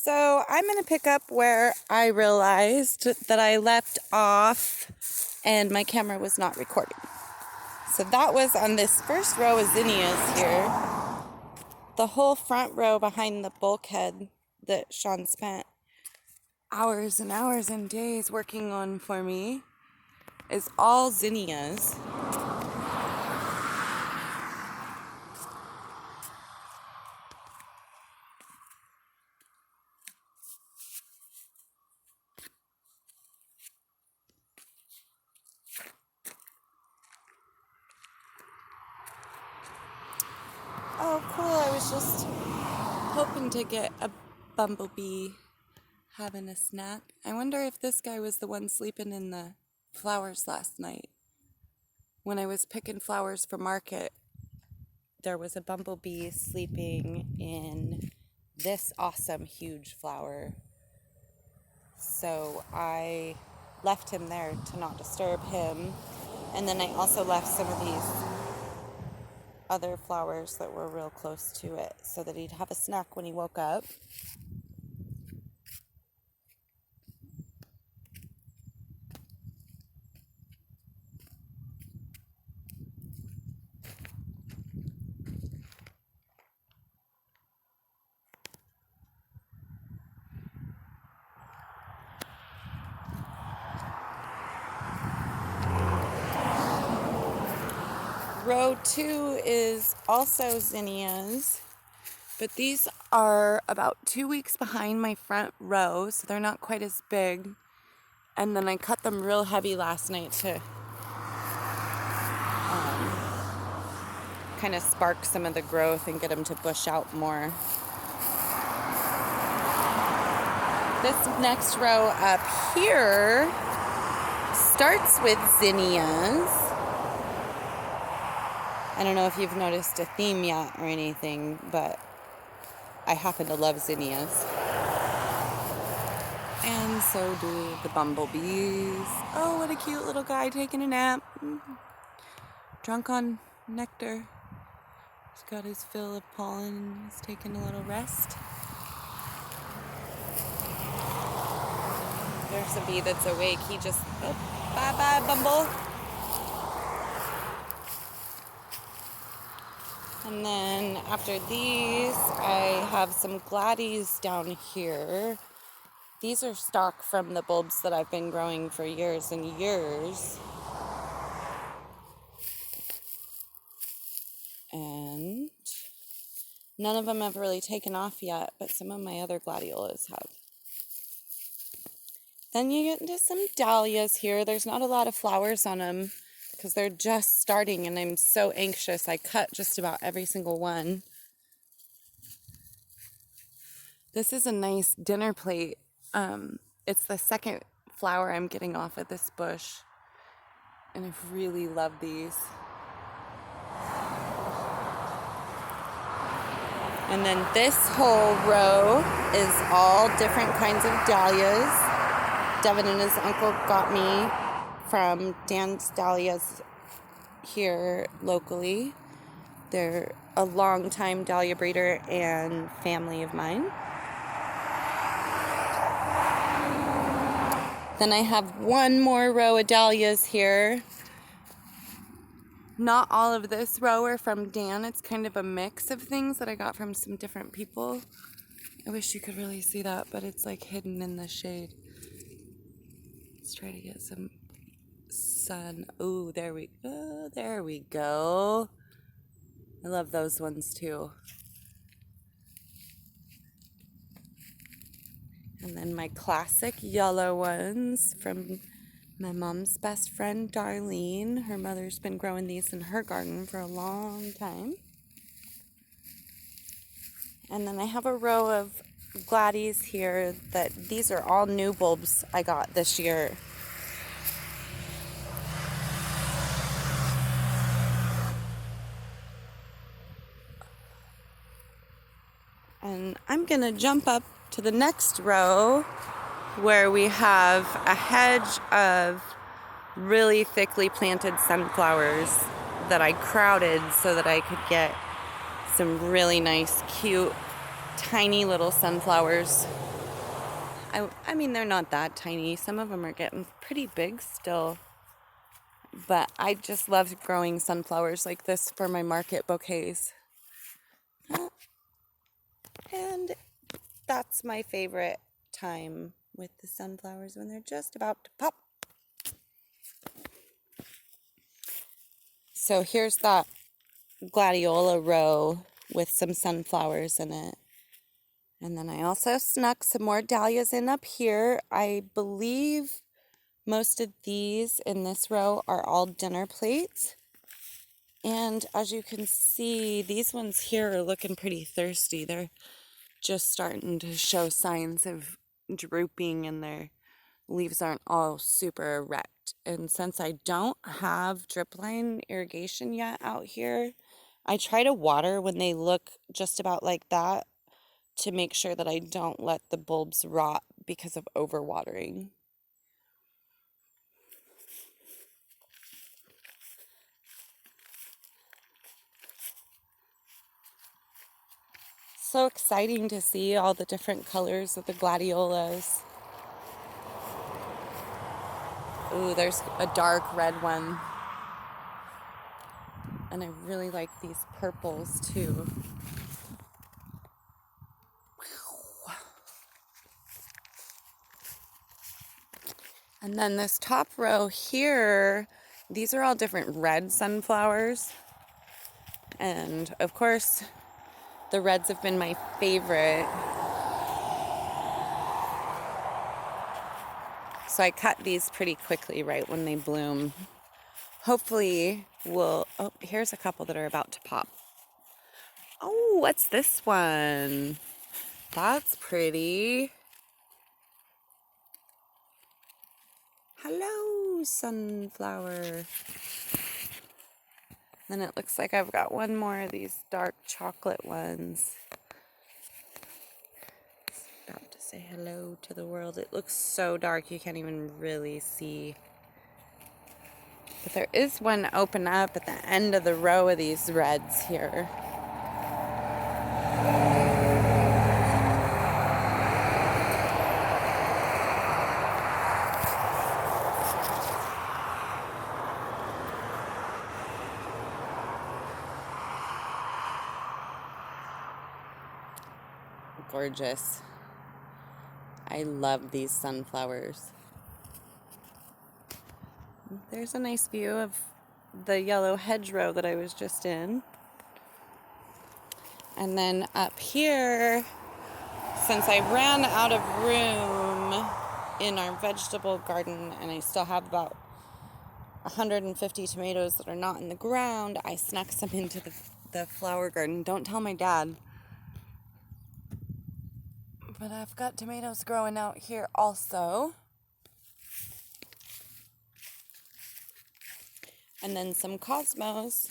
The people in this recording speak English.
So I'm going to pick up where I realized that I left off and my camera was not recording. So that was on this first row of zinnias here. The whole front row behind the bulkhead that Sean spent hours and hours and days working on for me is all zinnias. Oh, cool. I was just hoping to get a bumblebee having a snack. I wonder if this guy was the one sleeping in the flowers last night. When I was picking flowers for market, there was a bumblebee sleeping in this awesome huge flower. So I left him there to not disturb him. And then I also left some of these other flowers that were real close to it so that he'd have a snack when he woke up. Row 2 is also zinnias, but these are about 2 weeks behind my front row, so they're not quite as big. And then I cut them real heavy last night to kind of spark some of the growth and get them to bush out more. This next row up here starts with zinnias. I don't know if you've noticed a theme yet or anything, but I happen to love zinnias. And so do the bumblebees. Oh, what a cute little guy taking a nap. Drunk on nectar. He's got his fill of pollen and he's taking a little rest. There's a bee that's awake. He just, bye-bye, Bumble. And then after these, I have some gladdies down here. These are stock from the bulbs that I've been growing for years and years. And none of them have really taken off yet, but some of my other gladiolas have. Then you get into some dahlias here. There's not a lot of flowers on them because they're just starting and I'm so anxious. I cut just about every single one. This is a nice dinner plate. It's the second flower I'm getting off of this bush, and I really love these. And then this whole row is all different kinds of dahlias. Devin and his uncle got me from Dan's Dahlias here locally. They're a long-time dahlia breeder and family of mine. Then I have one more row of dahlias here. Not all of this row are from Dan. It's kind of a mix of things that I got from some different people. I wish you could really see that, but it's like hidden in the shade. Let's try to get some sun. Oh, there we go. I love those ones too. And then my classic yellow ones from my mom's best friend, Darlene. Her mother's been growing these in her garden for a long time. And then I have a row of gladdies here that these are all new bulbs I got this year. And I'm going to jump up to the next row where we have a hedge of really thickly planted sunflowers that I crowded so that I could get some really nice, cute, tiny little sunflowers I mean, they're not that tiny. Some of them are getting pretty big still. But I just love growing sunflowers like this for my market bouquets. And that's my favorite time with the sunflowers, when they're just about to pop. So here's that gladiola row with some sunflowers in it. And then I also snuck some more dahlias in up here. I believe most of these in this row are all dinner plates. And as you can see, these ones here are looking pretty thirsty. They're just starting to show signs of drooping, and their leaves aren't all super erect. And since I don't have drip line irrigation yet out here, I try to water when they look just about like that to make sure that I don't let the bulbs rot because of overwatering. So exciting to see all the different colors of the gladiolas. Ooh, there's a dark red one. And I really like these purples too. And then this top row here, these are all different red sunflowers. And of course, the reds have been my favorite. So I cut these pretty quickly right when they bloom. Hopefully oh, here's a couple that are about to pop. Oh, what's this one? That's pretty. Hello, sunflower. Then it looks like I've got one more of these dark chocolate ones. About to say hello to the world. It looks so dark you can't even really see. But there is one open up at the end of the row of these reds here. Gorgeous. I love these sunflowers. There's a nice view of the yellow hedgerow that I was just in. And then up here, since I ran out of room in our vegetable garden and I still have about 150 tomatoes that are not in the ground, I snuck some into the flower garden. Don't tell my dad. But I've got tomatoes growing out here also. And then some cosmos